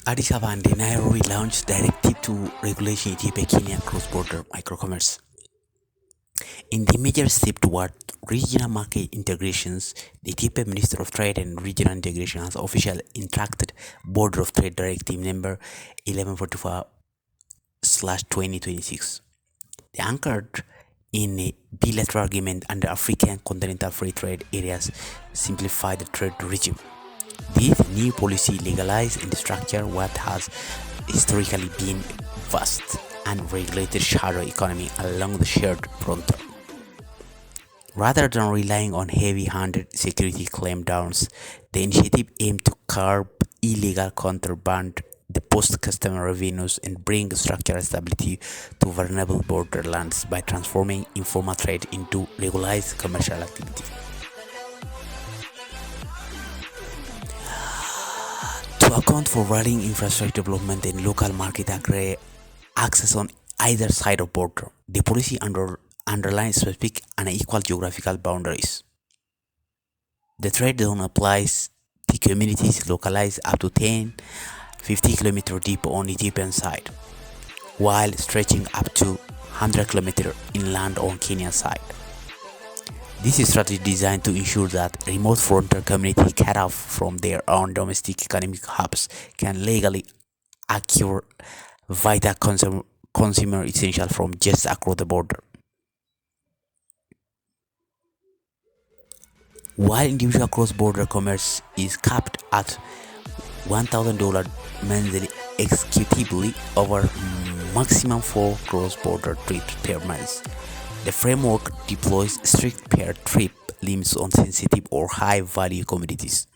Addis Ababa and Nairobi launched Directive to Regulation Ethiopia-Kenya Cross-Border Microcommerce. In the major step toward regional market integrations, the Ethiopian Minister of Trade and Regional Integration has officially enacted Border of Trade Directive number 1144/2026. They anchored in a bilateral agreement under African Continental Free Trade Areas simplified trade regime. This new policy legalized and structured what has historically been vast and regulated shadow economy along the shared frontier. Rather than relying on heavy-handed security clampdowns, the initiative aimed to curb illegal contraband, boost customer revenues, and bring structural stability to vulnerable borderlands by transforming informal trade into regularized commercial activity. To account for varying infrastructure development and local market access on either side of border, the policy underlines specific and equal geographical boundaries. The trade zone applies to communities localized up to 50 km deep on Ethiopian side, while stretching up to 100 km inland on Kenyan side. This is strategy designed to ensure that remote frontier communities cut off from their own domestic economic hubs can legally acquire vital consumer essentials from just across the border. While individual cross-border commerce is capped at $1,000 monthly executively over maximum 4 cross-border trips per month, the framework deploys strict per-trip limits on sensitive or high-value commodities.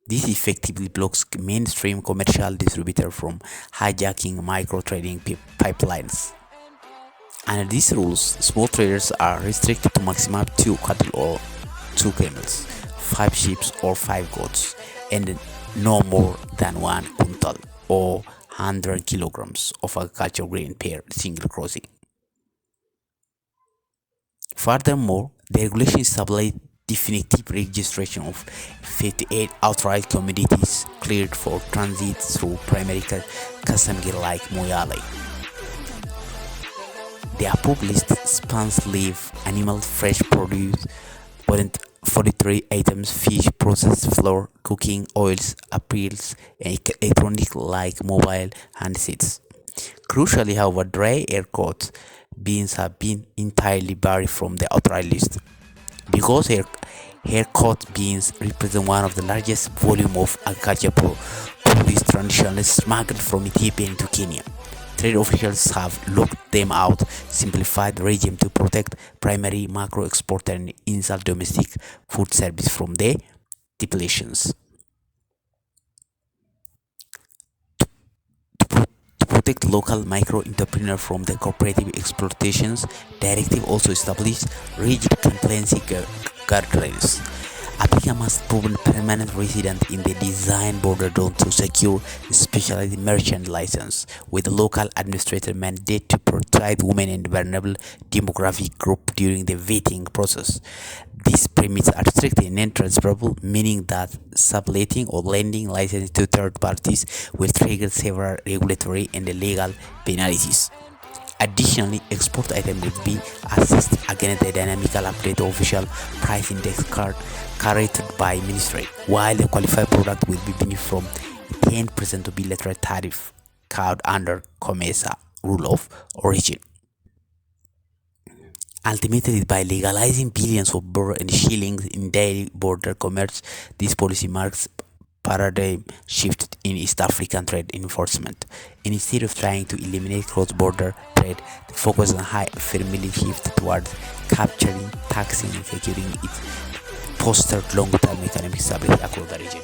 This effectively blocks mainstream commercial distributors from hijacking micro-trading pipelines. Under these rules, small traders are restricted to maximum 2 cattle or 2 camels, 5 sheep or 5 goats, and no more than 1 quintal or 100 kilograms of agricultural grain per single crossing. Furthermore, the regulation established definitive registration of 58 outright commodities cleared for transit through primary customs gate like Moyale. The approved list spans live, animal, fresh produce, 43 items, fish, processed flour, cooking oils, apparels, and electronic like mobile handsets. Crucially, however, dry air-cut beans have been entirely buried from the outright list. Because hair-cut beans represent one of the largest volume of agricultural produce traditionally smuggled from Ethiopia into Kenya, trade officials have looked them out, simplified the regime to protect primary macro exporter and insult domestic food service from the depletions. To protect local micro entrepreneurs from the cooperative exploitations, directive also established rigid compliance guidelines. Applicant must prove permanent resident in the design border zone to secure a specialized merchant license, with the local administrator mandate to protect women and vulnerable demographic group during the vetting process. These permits are strictly non-transferable, meaning that subletting or lending license to third parties will trigger several regulatory and legal penalties. Additionally, export items would be assessed against the dynamical update official price index curated by ministry, while the qualified product will be benefited from 10% to bilateral tariff code under COMESA rule of origin. Ultimately, by legalizing billions of birr and shillings in daily border commerce, this policy marks paradigm shift in East African trade enforcement. Instead of trying to eliminate cross-border trade, the focus on high firmly shift towards capturing, taxing, and securing its fostered long-term economic stability across the region.